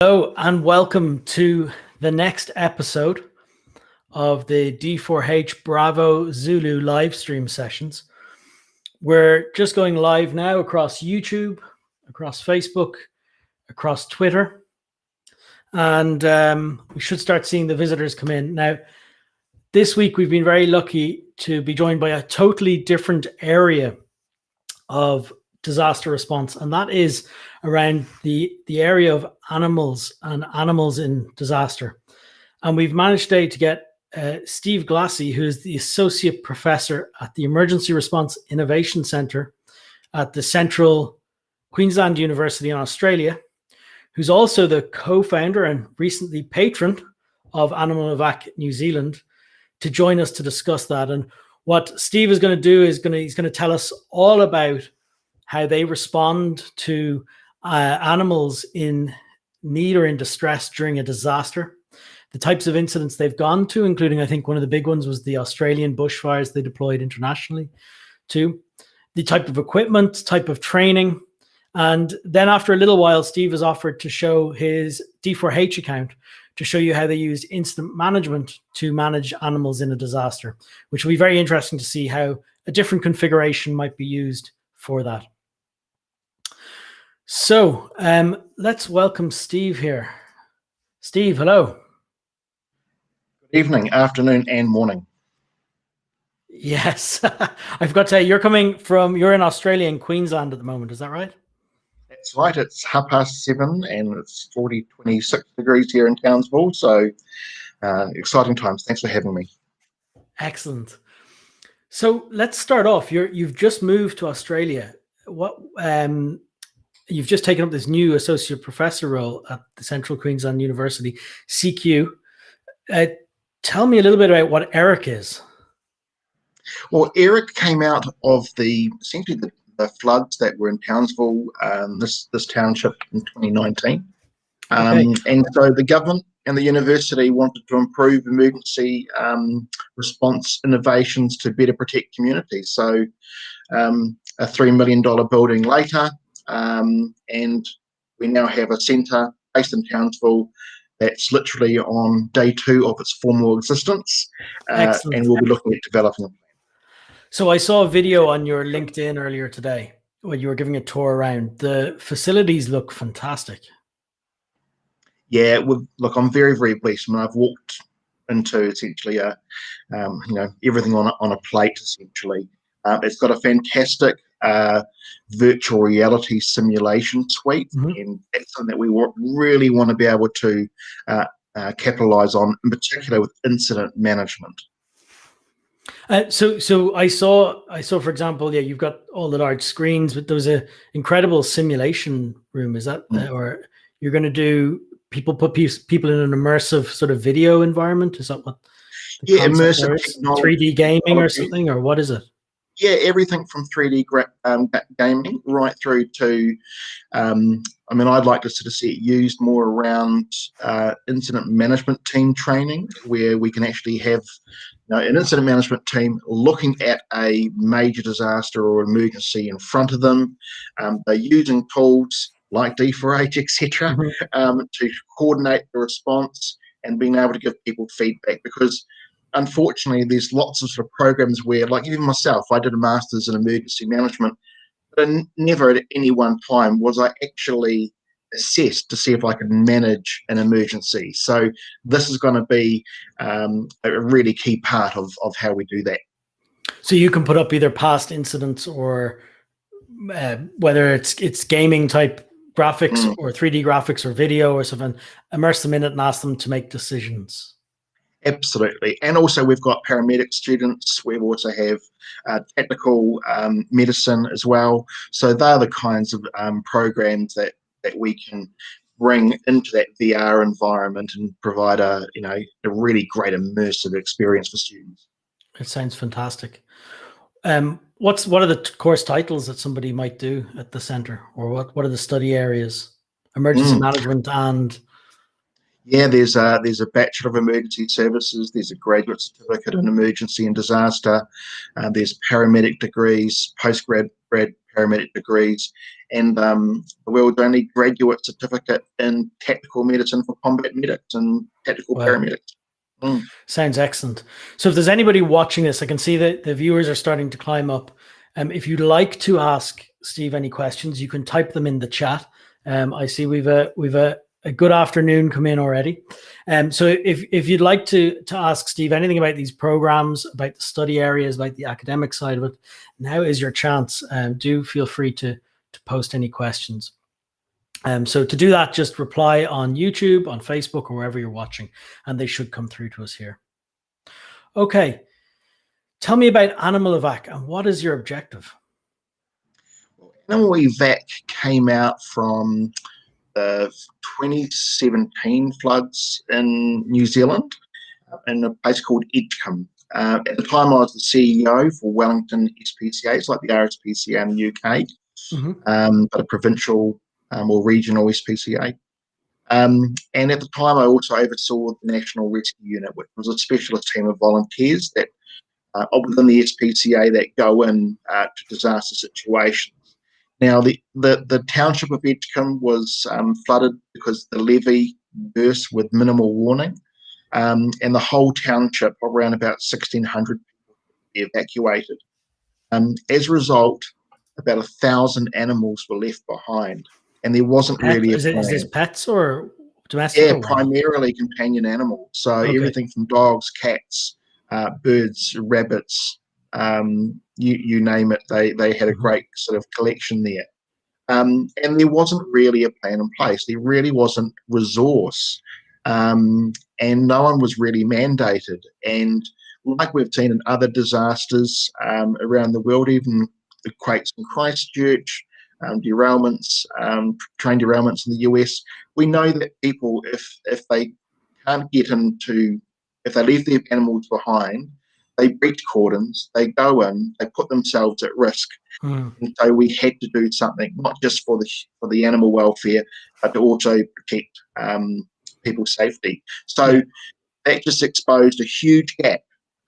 Hello and welcome to the next episode of the D4H Bravo Zulu live stream sessions. We're just going live now across YouTube, across Facebook, across Twitter, and we should start seeing the visitors come in. Now, this week we've been very lucky to be joined by a totally different area of disaster response, and that is around the area of animals and animals in disaster. And we've managed today to get Steve Glassy, who is the Associate Professor at the Emergency Response Innovation Centre at the Central Queensland University in Australia, who's also the co-founder and recently patron of Animal Evac New Zealand, to join us to discuss that. And what Steve is going to do is he's going to tell us all about how they respond to animals in need or in distress during a disaster, the types of incidents they've gone to, including, I think one of the big ones was the Australian bushfires they deployed internationally to, the type of equipment, type of training. And then after a little while, Steve has offered to show his D4H account to show you how they use incident management to manage animals in a disaster, which will be very interesting to see how a different configuration might be used for that. So let's welcome Steve here. Steve, hello. Good evening, afternoon, and morning. Yes, I forgot to say, you're in Australia, in Queensland at the moment, is that right? That's right, it's 7:30 and it's 26 degrees here in Townsville, so exciting times. Thanks for having me. Excellent. So let's start off. You've just moved to Australia. You've just taken up this new associate professor role at the Central Queensland University, CQ. Tell me a little bit about what Evac is. Well, Evac came out of essentially the floods that were in Townsville, this township in 2019. Okay. And so the government and the university wanted to improve emergency response innovations to better protect communities. So a $3 million building later, and we now have a centre based in Townsville that's literally on day 2 of its formal existence, and we'll be looking at developing a plan. So I saw a video on your LinkedIn earlier today when you were giving a tour around. The facilities look fantastic. Yeah, look, I'm very, very blessed. I mean, I've walked into essentially everything on a plate, essentially. It's got a fantastic virtual reality simulation suite, and that's something that we really want to be able to capitalize on, in particular with incident management. So I saw, for example, you've got all the large screens, but there was an incredible simulation room. Is that, or you're going to do put people in an immersive sort of video environment? Is that what? Yeah, immersive technology, 3D gaming or something, or what is it? Yeah, everything from 3D gaming right through to, I'd like to sort of see it used more around incident management team training, where we can actually have an incident management team looking at a major disaster or emergency in front of them. They're using tools like D4H, etc., to coordinate the response and being able to give people feedback, because unfortunately, there's lots of sort of programs where, like even myself, I did a master's in emergency management, but never at any one time was I actually assessed to see if I could manage an emergency. So this is going to be a really key part of how we do that. So you can put up either past incidents or whether it's gaming type graphics or 3D graphics or video or something, immerse them in it and ask them to make decisions. Absolutely. And also we've got paramedic students. We also have technical medicine as well. So they're the kinds of programs that we can bring into that VR environment and provide a really great immersive experience for students. It sounds fantastic. What are the course titles that somebody might do at the centre, or what are the study areas? Emergency management and... Yeah, there's a Bachelor of Emergency Services, there's a graduate certificate in emergency and disaster, there's paramedic degrees, postgrad paramedic degrees, and the world's only graduate certificate in tactical medicine for combat medics and tactical paramedics. Sounds excellent. So if there's anybody watching this, I can see that the viewers are starting to climb up. If you'd like to ask Steve any questions, you can type them in the chat. I see we've a good afternoon come in already. So if you'd like to ask Steve anything about these programs, about the study areas, about the academic side of it, now is your chance. Do feel free to post any questions. So to do that, just reply on YouTube, on Facebook, or wherever you're watching, and they should come through to us here. Okay. Tell me about Animal Evac and what is your objective? Animal Evac came out from the 2017 floods in New Zealand in a place called Edgecombe. At the time, I was the CEO for Wellington SPCA, it's like the RSPCA in the UK, but a provincial or regional SPCA. And at the time, I also oversaw the National Rescue Unit, which was a specialist team of volunteers that within the SPCA that go in to disaster situations. Now, the township of Edgecombe was flooded because the levee burst with minimal warning, and the whole township, around about 1,600 people, evacuated. As a result, about 1,000 animals were left behind, and there wasn't really a plan. Is this pets or domestic? Yeah, primarily companion animals. So everything from dogs, cats, birds, rabbits, you name it. They had a great sort of collection there. And there wasn't really a plan in place. There really wasn't resource, and no one was really mandated. And like we've seen in other disasters around the world, even the quakes in Christchurch, derailments, train derailments in the US, we know that people, if they can't get into, if they leave their animals behind, they breach cordons, they go in, they put themselves at risk. And so we had to do something, not just for the animal welfare, but to also protect people's safety. So that just exposed a huge gap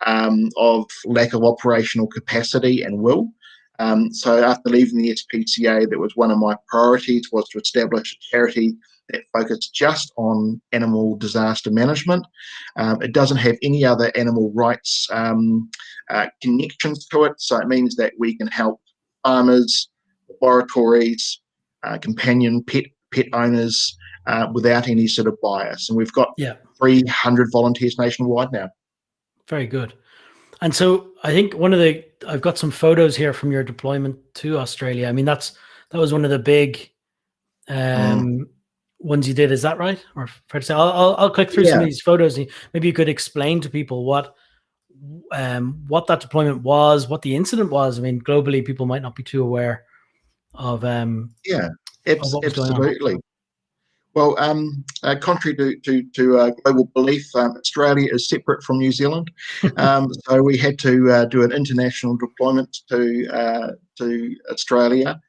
of lack of operational capacity and will. So after leaving the SPCA, that was one of my priorities, was to establish a charity that focused just on animal disaster management. It doesn't have any other animal rights connections to it, so it means that we can help farmers, laboratories, companion pet owners without any sort of bias. And we've got 300 volunteers nationwide now. Very good. And so I think I've got some photos here from your deployment to Australia. I mean, that was one of the big ones you did. Is that right? Or fair to say? I'll click through some of these photos. Maybe you could explain to people what that deployment was, what the incident was. I mean, globally, people might not be too aware of absolutely. Well, contrary to global belief, Australia is separate from New Zealand, so we had to do an international deployment to Australia.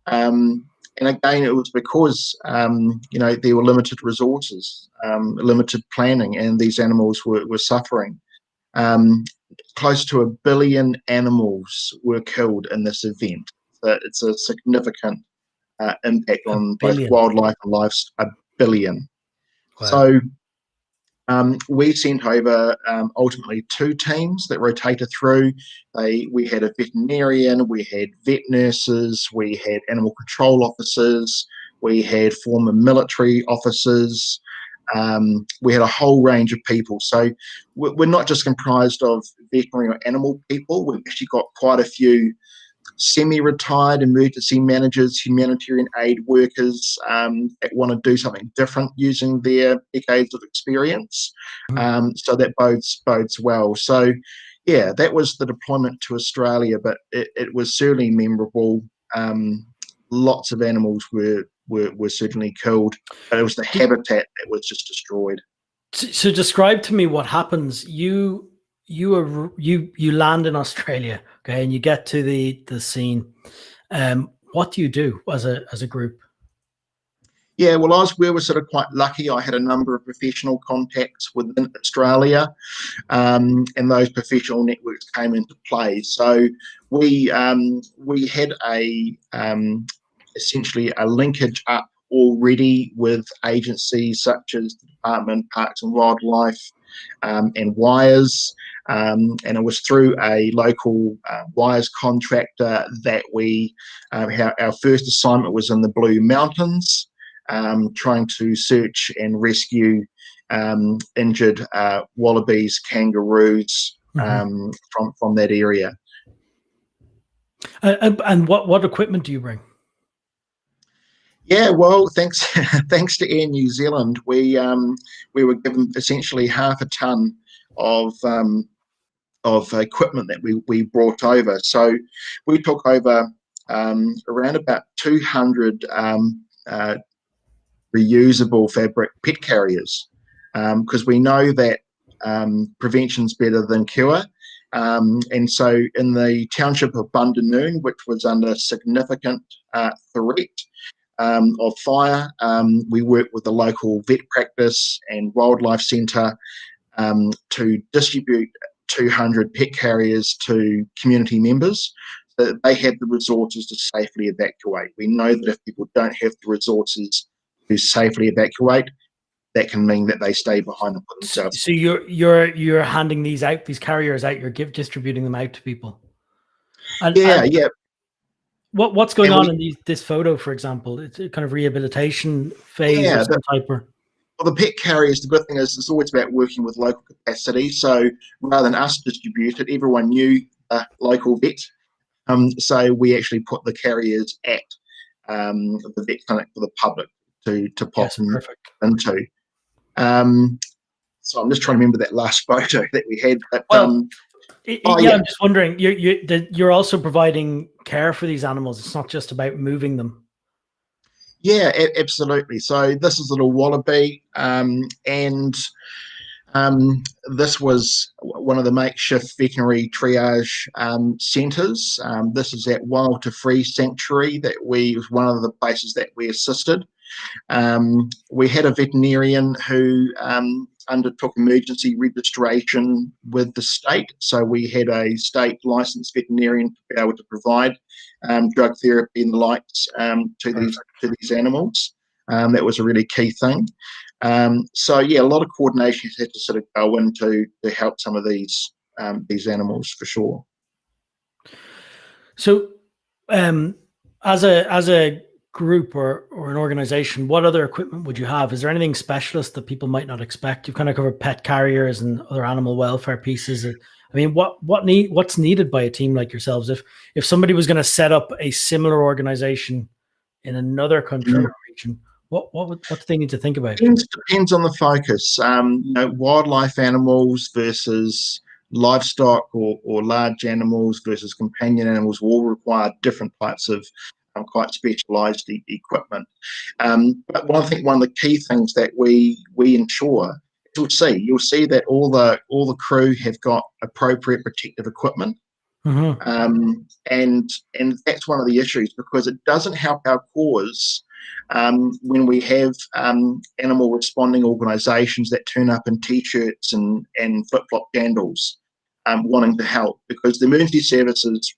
And again, it was because there were limited resources, limited planning, and these animals were suffering. Close to 1 billion animals were killed in this event. So it's a significant impact on both wildlife and livestock. 1 billion. Wow. So we sent over ultimately 2 teams that rotated through. We had a veterinarian, we had vet nurses, we had animal control officers, we had former military officers. We had a whole range of people. So we're not just comprised of veterinary or animal people. We've actually got quite a few semi-retired emergency managers, humanitarian aid workers that want to do something different using their decades of experience. So that bodes well. So yeah, that was the deployment to Australia, but it was certainly memorable. Lots of animals were certainly killed, but it was the habitat that was just destroyed. So describe to me what happens. You land in Australia, okay, and you get to the scene. What do you do as a group? Yeah, well, we were sort of quite lucky. I had a number of professional contacts within Australia, and those professional networks came into play. So we had essentially a linkage up already with agencies such as the Department of Parks and Wildlife, and Wires. And it was through a local wires contractor that our first assignment was in the Blue Mountains, trying to search and rescue injured wallabies, kangaroos, from that area. And what equipment do you bring? Yeah, well, thanks thanks to Air New Zealand, we were given essentially half a ton of equipment that we brought over. So we took over around about 200 reusable fabric pet carriers, because we know that prevention's better than cure. And so in the township of Bundanoon, which was under significant threat of fire, we worked with the local vet practice and wildlife centre to distribute 200 pet carriers to community members so that they had the resources to safely evacuate. We know that if people don't have the resources to safely evacuate, that can mean that they stay behind and put themselves. So you're handing these carriers out. You're distributing them out to people. Yeah. What's going on in this photo, for example? It's a kind of rehabilitation phase of some type. Well, the pet carriers, the good thing is it's always about working with local capacity. So rather than us distribute it, everyone knew a local vet. So we actually put the carriers at the vet clinic for the public to pop them into. So I'm just trying to remember that last photo that we had. But, I'm just wondering, you're also providing care for these animals. It's not just about moving them. Yeah, absolutely. So this is a little wallaby, and this was one of the makeshift veterinary triage centres. This is at Wild to Free Sanctuary was one of the places that we assisted. We had a veterinarian who undertook emergency registration with the state. So we had a state licensed veterinarian to be able to provide drug therapy and the likes to these animals. That was a really key thing. So yeah, a lot of coordination had to sort of go into to help some of these animals for sure. So as a group or an organization, what other equipment would you have? Is there anything specialist that people might not expect? You've kind of covered pet carriers and other animal welfare pieces. I mean, what's needed by a team like yourselves? If somebody was going to set up a similar organization in another country or region, what do they need to think about? Depends on the focus. Wildlife animals versus livestock or large animals versus companion animals will all require different types of quite specialised equipment. But I think one of the key things that we ensure, you'll see that all the crew have got appropriate protective equipment. And that's one of the issues, because it doesn't help our cause when we have animal responding organisations that turn up in t-shirts and flip-flop sandals wanting to help, because the emergency services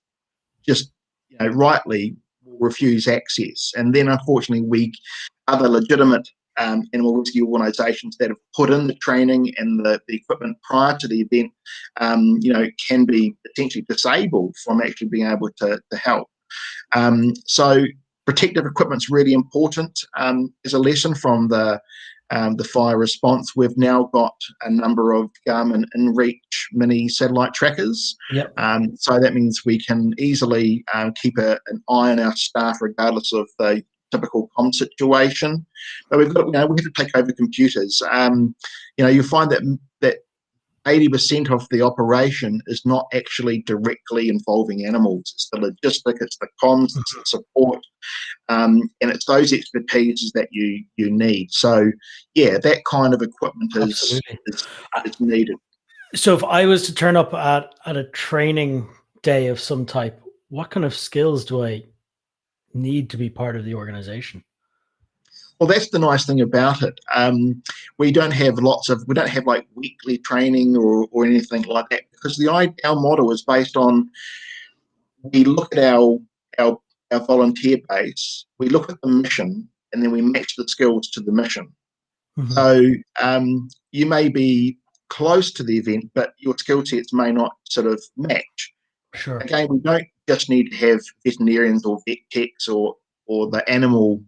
just rightly will refuse access. And then unfortunately other legitimate animal rescue organisations that have put in the training and the equipment prior to the event can be potentially disabled from actually being able to help. So protective equipment's really important. As a lesson from the fire response, we've now got a number of Garmin InReach mini satellite trackers. So that means we can easily keep an eye on our staff regardless of the typical comm situation. But we have to take over computers. You find that 80% of the operation is not actually directly involving animals. It's the logistics, it's the comms, it's the support, and it's those expertises that you need. So yeah, that kind of equipment is needed. So if I was to turn up at a training day of some type, what kind of skills do I need to be part of the organization? Well, that's the nice thing about it. We don't have like weekly training or anything like that, because our model is based on, we look at our volunteer base, we look at the mission, and then we match the skills to the mission. Mm-hmm. So you may be close to the event, but your skill sets may not sort of match. Sure. Again, we don't just need to have veterinarians or vet techs or the animal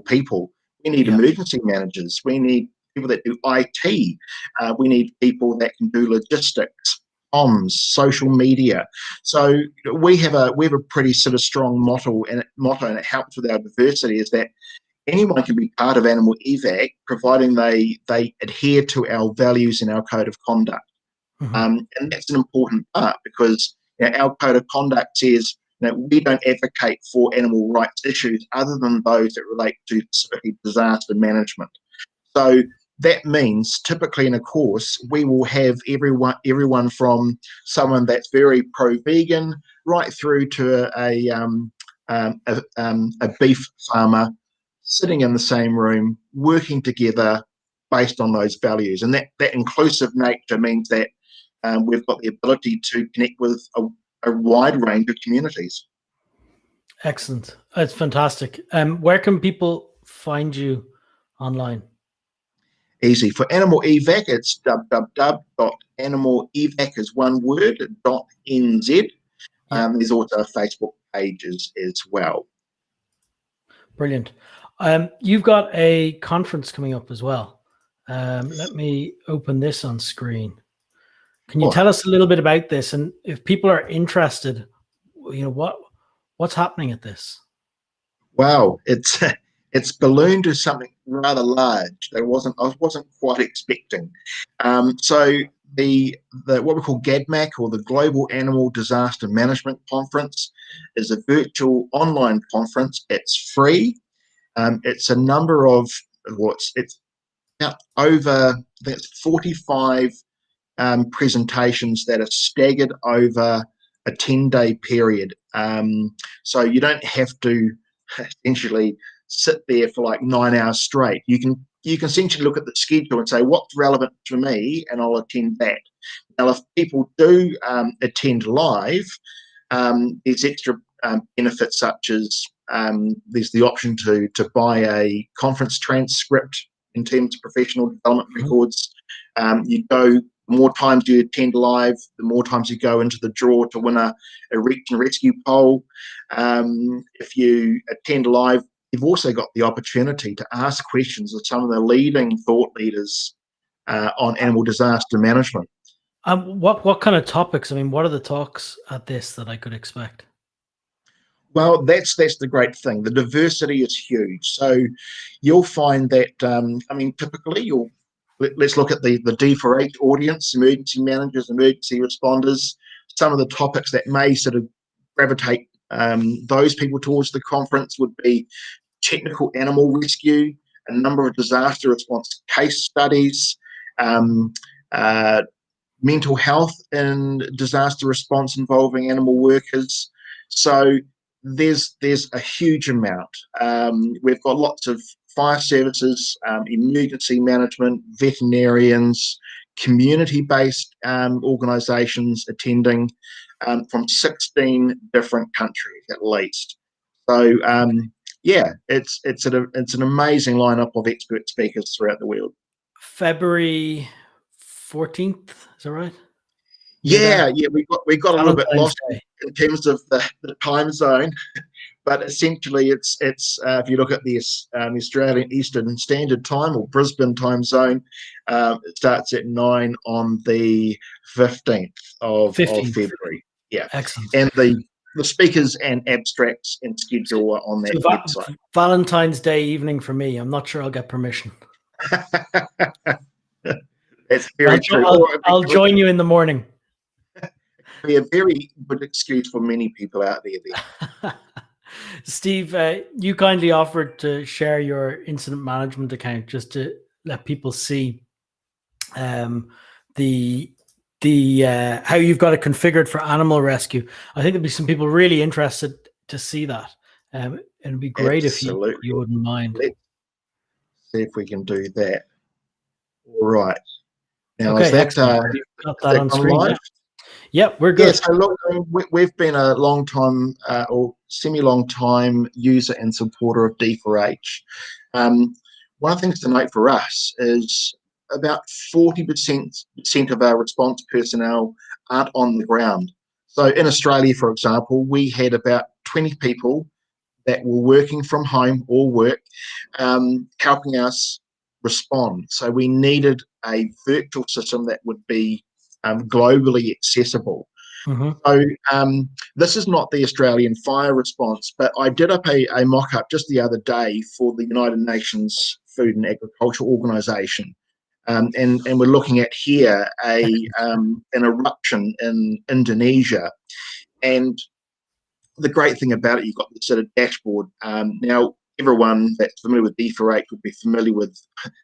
people. We need emergency managers. We need people that do IT. We need people that can do logistics, comms, social media. So we have a pretty sort of strong motto, and it helps with our diversity, is that anyone can be part of Animal Evac, providing they adhere to our values and our code of conduct. Mm-hmm. And that's an important part, because our code of conduct says we don't advocate for animal rights issues other than those that relate to specifically disaster management. So that means typically in a course, we will have everyone from someone that's very pro-vegan right through to a beef farmer sitting in the same room, working together based on those values. And that inclusive nature means that we've got the ability to connect with a wide range of communities. Excellent. It's fantastic. Where can people find you online? Easy. For Animal Evac, it's www.animalevac is one word, .nz. There's also a Facebook page as well. Brilliant. You've got a conference coming up as well. Let me open this on screen. Can you tell us a little bit about this? And if people are interested, what's happening at this? Wow, it's ballooned to something rather large. I wasn't quite expecting. So the what we call GADMAC, or the Global Animal Disaster Management Conference, is a virtual online conference. It's free. It's a number of it's over, I think it's 45 presentations that are staggered over a 10-day period. So you don't have to essentially sit there for like 9 hours straight. You can essentially look at the schedule and say, what's relevant to me, and I'll attend that. Now, if people do attend live, there's extra benefits, such as there's the option to buy a conference transcript in terms of professional development records. You go, the more times you attend live, the more times you go into the draw to win a reach and rescue pole. If you attend live, you've also got the opportunity to ask questions of some of the leading thought leaders on animal disaster management. What kind of topics? I mean, what are the talks at this that I could expect? Well, that's the great thing. The diversity is huge. So you'll find that, typically let's look at the D4H audience, emergency managers, emergency responders. Some of the topics that may sort of gravitate those people towards the conference would be technical animal rescue, a number of disaster response case studies, mental health and disaster response involving animal workers. So there's a huge amount. We've got lots of fire services, emergency management, veterinarians, community-based organisations attending from 16 different countries at least. So it's an amazing lineup of expert speakers throughout the world. February 14th, is that right? Yeah, we got a little bit lost in terms of the time zone, but essentially it's if you look at the Australian Eastern Standard Time, or Brisbane time zone, it starts at 9 on the 15th of February. Yeah, excellent. And the speakers and abstracts and schedule are on that website. Valentine's Day evening for me. I'm not sure I'll get permission. That's very true. I'll join you in the morning. Be a very good excuse for many people out there then. Steve, you kindly offered to share your incident management account just to let people see the how you've got it configured for animal rescue. I think there'd be some people really interested to see that. It'd be great if you wouldn't mind. see if we can do that. All right. Now, Okay, is that excellent. You've got that on gone screen. live? Yep, we're Yeah, good. so look, we've been a long time or semi-long time user and supporter of D4H. One of the things to note for us is about 40% of our response personnel aren't on the ground. So in Australia, for example, we had about 20 people that were working from home or work, helping us respond. So we needed a virtual system that would be globally accessible. Mhm. So this is not the Australian fire response, but I did up a mock-up just the other day for the United Nations Food and Agriculture Organization. And we're looking at here an eruption in Indonesia. And the great thing about it, you've got this sort of dashboard. Now, everyone that's familiar with D4H would be familiar with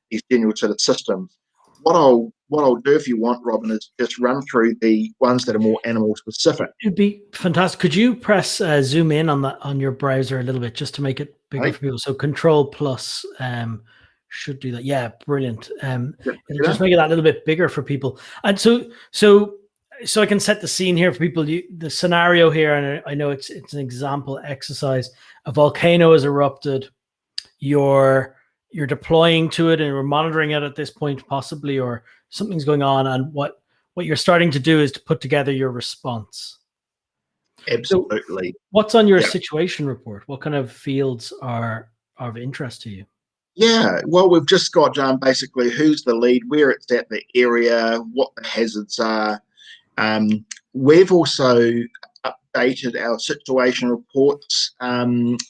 these general sort of systems. What I'll do if you want, Robin, is just run through the ones that are more animal specific. It'd be fantastic. Could you press zoom in on your browser a little bit just to make it bigger Right? for people? So Control Plus should do that. Yeah, brilliant. It'll just Yeah. make it that little bit bigger for people. And so I can set the scene here for people. The scenario here, and I know it's an example exercise. A volcano has erupted. You're deploying to it, and we're monitoring it at this point, possibly, or something's going on. And what you're starting to do is to put together your response. So Absolutely. what's on your Yeah. situation report? What kind of fields are of interest to you? Yeah, well, we've just got basically who's the lead, where it's at, the area, what the hazards are. We've also updated our situation reports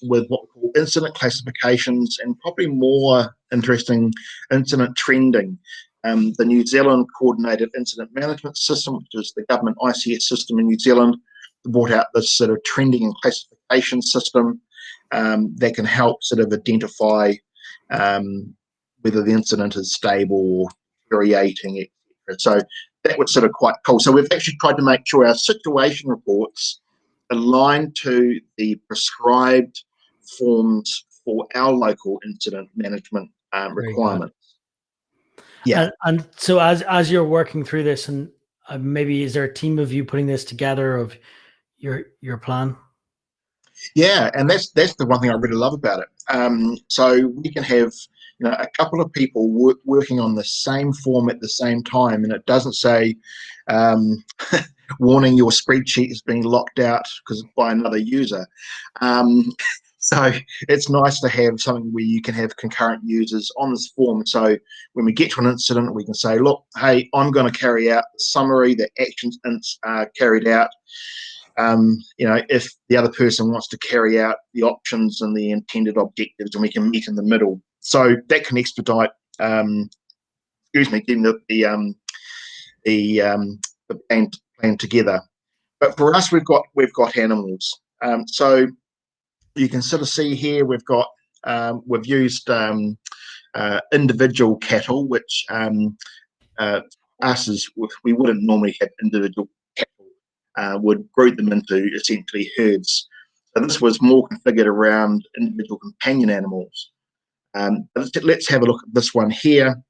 with what we call incident classifications and probably more interesting incident trending. The New Zealand Coordinated Incident Management System, which is the government ICS system in New Zealand, brought out this sort of trending and classification system that can help sort of identify whether the incident is stable or deteriorating, etc. So that was sort of quite cool. So we've actually tried to make sure our situation reports align to the prescribed forms for our local incident management Very good. requirements. Yeah. And so as you're working through this, and maybe is there a team of you putting this together of your plan? Yeah, and that's the one thing I really love about it. So we can have a couple of people working on the same form at the same time, and it doesn't say, "Warning: your spreadsheet is being locked out because by another user." So it's nice to have something where you can have concurrent users on this form. So when we get to an incident, we can say, "Look, hey, I'm going to carry out the summary, the actions carried out." If the other person wants to carry out the options and the intended objectives, and we can meet in the middle. So that can expedite, getting the plan together. But for us, we've got animals. So you can sort of see here we've used individual cattle, which us is we wouldn't normally have individual cattle. Would group them into essentially herds. So this was more configured around individual companion animals. Let's have a look at this one here.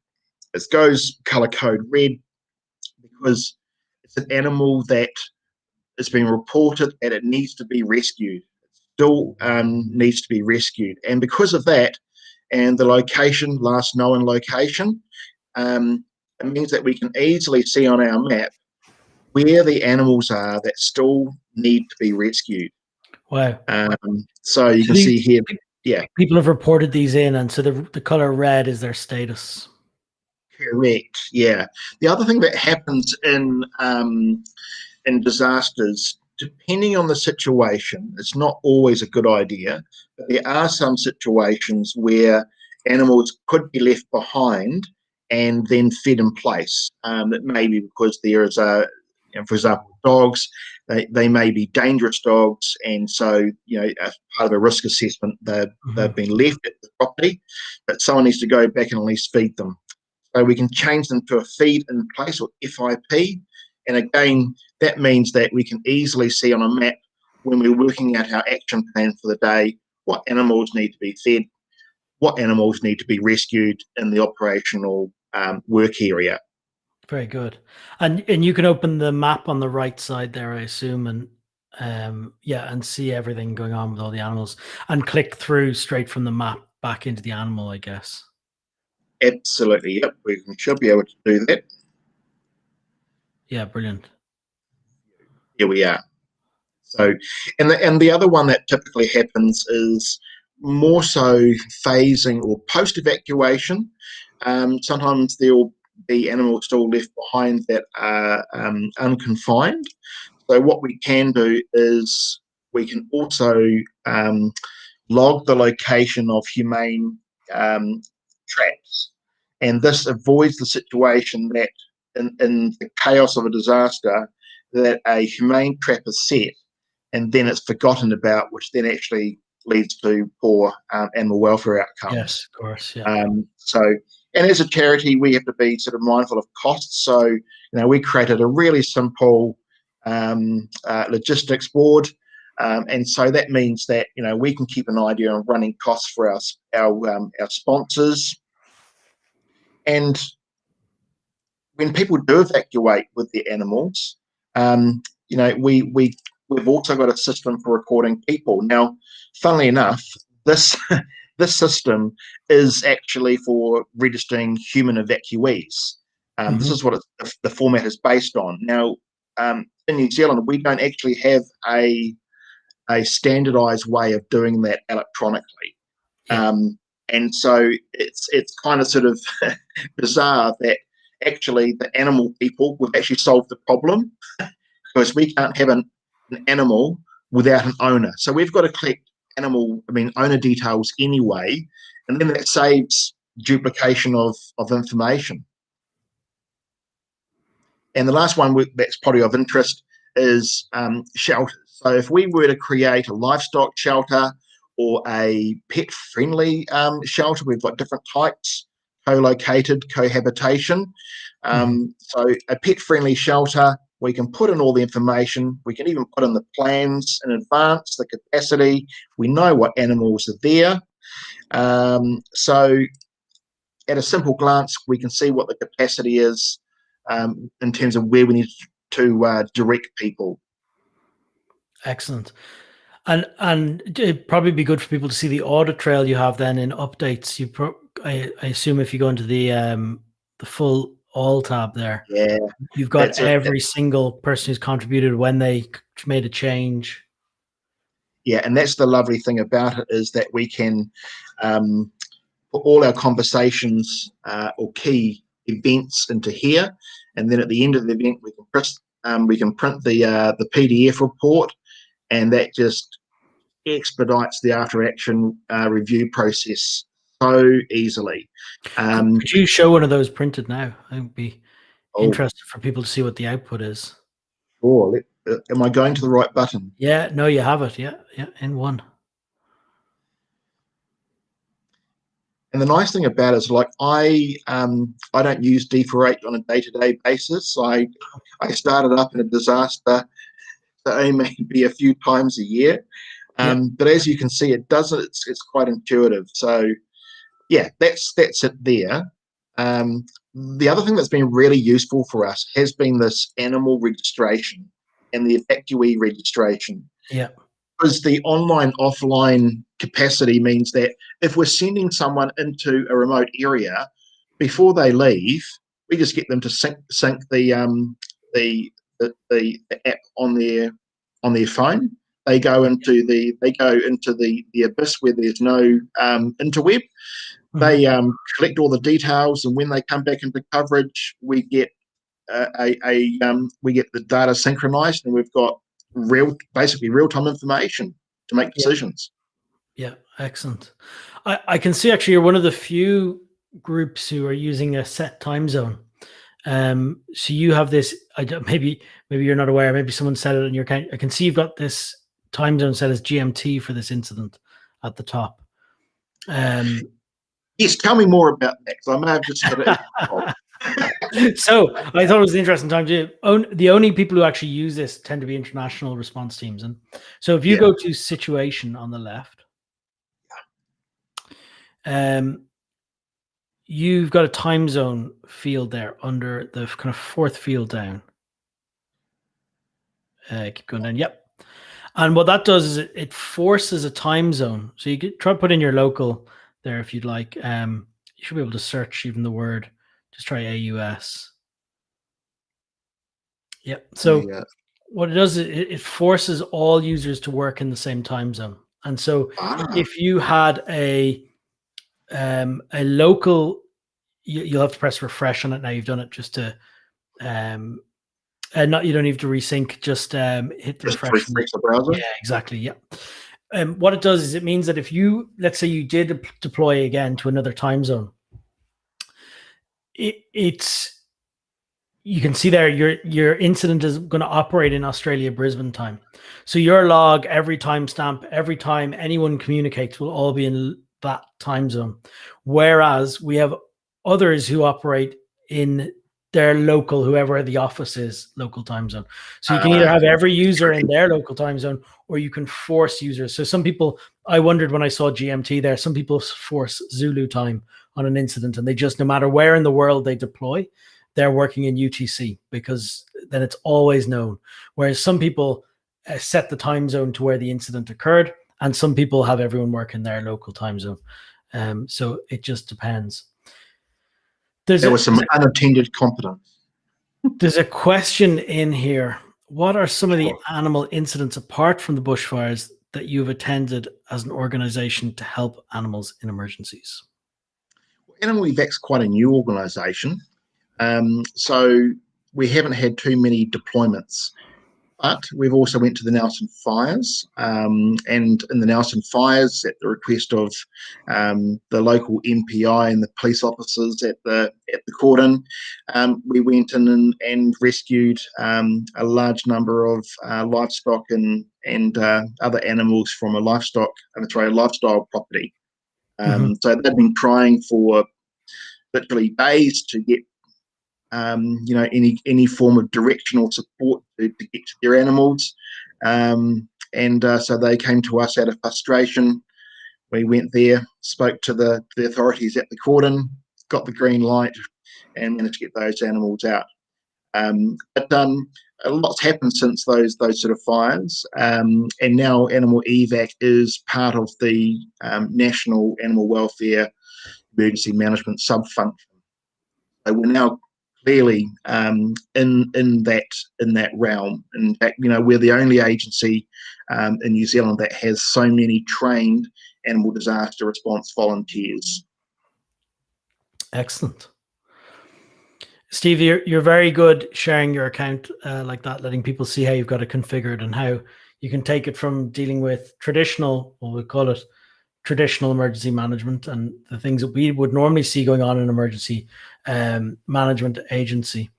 It goes color code red because it's an animal that has been reported and it needs to be rescued. It still needs to be rescued. And because of that, and the location, last known location, it means that we can easily see on our map where the animals are that still need to be rescued. Wow. So you So can see here, yeah, people have reported these in, and so the color red is their status. correct. Yeah. The other thing that happens in disasters, depending on the situation, it's not always a good idea, but there are some situations where animals could be left behind and then fed in place. It may be because there is for example, dogs, they may be dangerous dogs, and so as part of a risk assessment, they've been left at the property, but someone needs to go back and at least feed them. So we can change them to a feed in place or FIP, and again, that means that we can easily see on a map when we're working out our action plan for the day what animals need to be fed, what animals need to be rescued in the operational work area. Very good. And you can open the map on the right side there, I assume, and and see everything going on with all the animals, and click through straight from the map back into the animal, I guess. Absolutely, yep. We should be able to do that. Yeah, brilliant. Here we are. So, and the other one that typically happens is more so phasing or post-evacuation. Sometimes there'll be animals still left behind that are unconfined. So what we can do is we can also log the location of humane traps, and this avoids the situation that in the chaos of a disaster that a humane trap is set and then it's forgotten about, which then actually leads to poor animal welfare outcomes. Yes, of course, yeah. And as a charity, we have to be sort of mindful of costs. So, we created a really simple logistics board. And so that means that, we can keep an idea on running costs for our sponsors. And when people do evacuate with their animals, we've also got a system for recording people. Now, funnily enough, this system is actually for registering human evacuees. This is what the format is based on. Now, in New Zealand, we don't actually have a standardized way of doing that electronically. Yeah. And so it's kind of sort of bizarre that actually the animal people, we've actually solved the problem because we can't have an animal without an owner. So we've got to collect owner details anyway, and then that saves duplication of information. And the last one that's probably of interest is shelters. So if we were to create a livestock shelter or a pet-friendly shelter, we've got different types: co-located, cohabitation. So a pet-friendly shelter, we can put in all the information. We can even put in the plans in advance, the capacity. We know what animals are there. So at a simple glance, we can see what the capacity is in terms of where we need to direct people. Excellent. And it'd probably be good for people to see the audit trail you have then in updates. I assume if you go into the full all tab there, you've got every single person who's contributed when they made a change. Yeah, and that's the lovely thing about it, is that we can put all our conversations or key events into here, and then at the end of the event we can print the PDF report, and that just expedites the after action review process so easily. Could you show one of those printed now? I would be interested for people to see what the output is. Sure. Am I going to the right button? Yeah, no, you have it. Yeah, in one. And the nice thing about it is, like, I don't use D4H on a day-to-day basis. I started up in a disaster maybe a few times a year. But as you can see, it's quite intuitive. So yeah, that's it there. The other thing that's been really useful for us has been this animal registration and the evacuee registration. Yeah. Because the online offline capacity means that if we're sending someone into a remote area, before they leave, we just get them to sync the app on their phone. They go into the abyss where there's no interweb. They collect all the details, and when they come back into coverage, we get we get the data synchronized, and we've got basically real-time information to make decisions. Yeah, excellent. I can see actually you're one of the few groups who are using a set time zone. So you have this. Maybe you're not aware. Maybe someone said it in your account. I can see you've got this time zone set as GMT for this incident at the top. Yes, tell me more about that, because I may have just hit it. So I thought it was an interesting time to. The only people who actually use this tend to be international response teams, and so if you go to situation on the left, you've got a time zone field there under the kind of fourth field down. Keep going down. Yep. And what that does is it forces a time zone. So you could try to put in your local there if you'd like. You should be able to search even the word. Just try AUS. Yep. So what it does is it forces all users to work in the same time zone. And so if you had a local, you'll have to press refresh on it now. You've done it just to not, you don't need to resync, just hit the refresh. The browser. Yeah, exactly. Yeah. What it does is it means that if you, let's say you did deploy again to another time zone, it's, you can see there your incident is going to operate in Australia Brisbane time. So your log, every timestamp, every time anyone communicates will all be in that time zone. Whereas we have others who operate in their local, whoever the office is, local time zone. So you can either have every user in their local time zone, or you can force users. So some people, I wondered when I saw GMT there, some people force Zulu time on an incident, and they just, no matter where in the world they deploy, they're working in UTC, because then it's always known. Whereas some people set the time zone to where the incident occurred, and some people have everyone work in their local time zone. So it just depends. There was some unattended competence. There's a question in here. What are some of the animal incidents apart from the bushfires that you've attended as an organization to help animals in emergencies? Animal Evac's quite a new organisation, so we haven't had too many deployments. But we've also went to the Nelson Fires, and in the Nelson Fires, at the request of the local MPI and the police officers at the cordon, we went in and rescued a large number of livestock and other animals from a lifestyle property. So they've been trying for literally days to get any form of directional support to get to their animals, so they came to us out of frustration. We went there, spoke to the authorities at the cordon, got the green light, and managed to get those animals out. But a lot's happened since those sort of fires, and now Animal Evac is part of the National Animal Welfare Emergency Management sub-function. So we're now clearly in that realm. In fact, we're the only agency in New Zealand that has so many trained animal disaster response volunteers. Excellent. Steve, you're very good sharing your account like that, letting people see how you've got it configured and how you can take it from dealing with traditional, what we call it, traditional emergency management and the things that we would normally see going on in emergency management agency,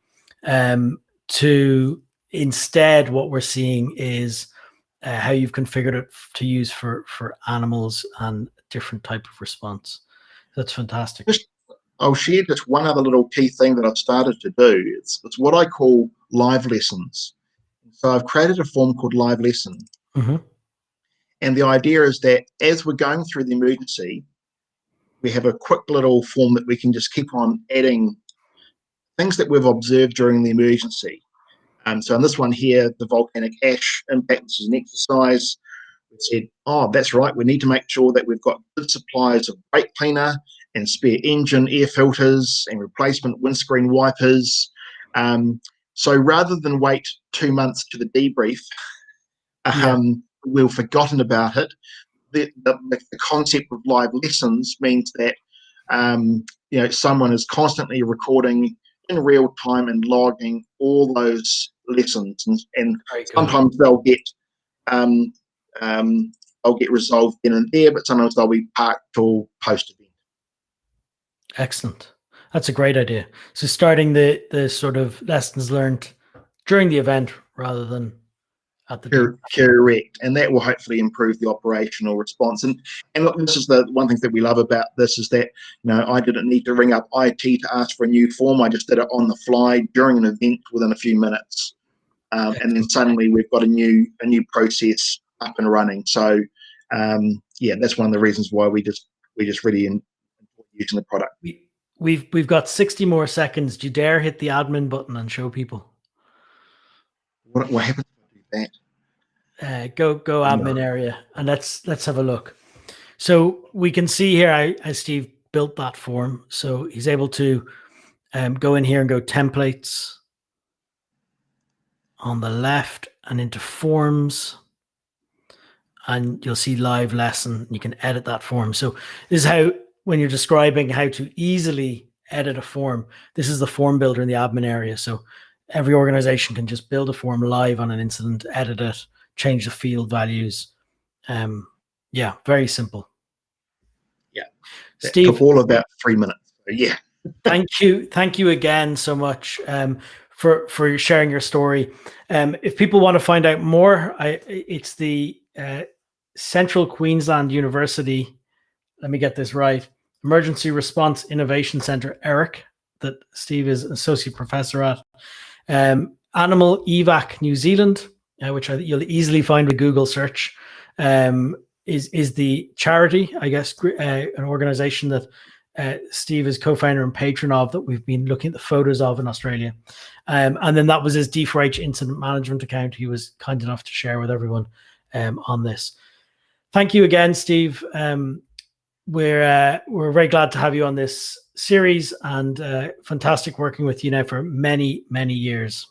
to instead what we're seeing is how you've configured it to use for animals and different type of response. That's fantastic. I'll share just one other little key thing that I've started to do. It's what I call live lessons. So I've created a form called Live Lesson. And the idea is that as we're going through the emergency, we have a quick little form that we can just keep on adding things that we've observed during the emergency. So in this one here, the volcanic ash impact, this is an exercise. We said, oh, that's right, we need to make sure that we've got good supplies of brake cleaner and spare engine air filters and replacement windscreen wipers. So rather than wait 2 months to the debrief, we've forgotten about it. The concept of live lessons means that someone is constantly recording in real time and logging all those lessons, and sometimes they'll get resolved then and there, but sometimes they'll be parked till post event. Excellent. That's a great idea. So starting the sort of lessons learned during the event rather than at the correct, and that will hopefully improve the operational response. And look, this is the one thing that we love about this is that I didn't need to ring up IT to ask for a new form. I just did it on the fly during an event within a few minutes, and then suddenly we've got a new process up and running. So that's one of the reasons why we just really using the product. We've got 60 more seconds. Do you dare hit the admin button and show people? What happens if I do that? Go admin area, and let's have a look. So we can see here how Steve built that form. So he's able to go in here and go templates on the left and into forms. And you'll see live lesson. You can edit that form. So this is how, when you're describing how to easily edit a form, this is the form builder in the admin area. So every organization can just build a form live on an incident, edit it, change the field values. Yeah, very simple. Yeah. Steve, took all about 3 minutes. So yeah. Thank you again so much for sharing your story. If people want to find out more, it's the Central Queensland University, let me get this right, Emergency Response Innovation Centre, ERIC, that Steve is associate professor at. Animal Evac New Zealand, which you'll easily find with Google search, is the charity, I guess, an organization that Steve is co-founder and patron of, that we've been looking at the photos of in Australia. And then that was his D4H incident management account he was kind enough to share with everyone on this. Thank you again, Steve. We're very glad to have you on this series, and fantastic working with you now for many, many years.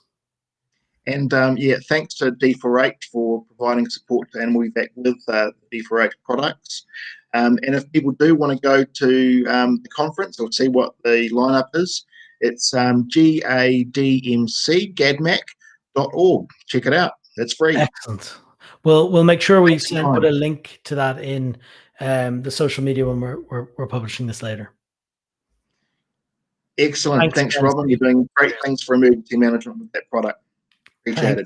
And yeah, thanks to D4H for providing support to Animal Evac with the D4H products. And if people do want to go to the conference or see what the lineup is, it's gadmc.org. Check it out. That's free. Excellent. We'll make sure we put a link to that in the social media when we're publishing this later. Excellent. Thanks Robin. You're doing great things for emergency management with that product. Appreciate it.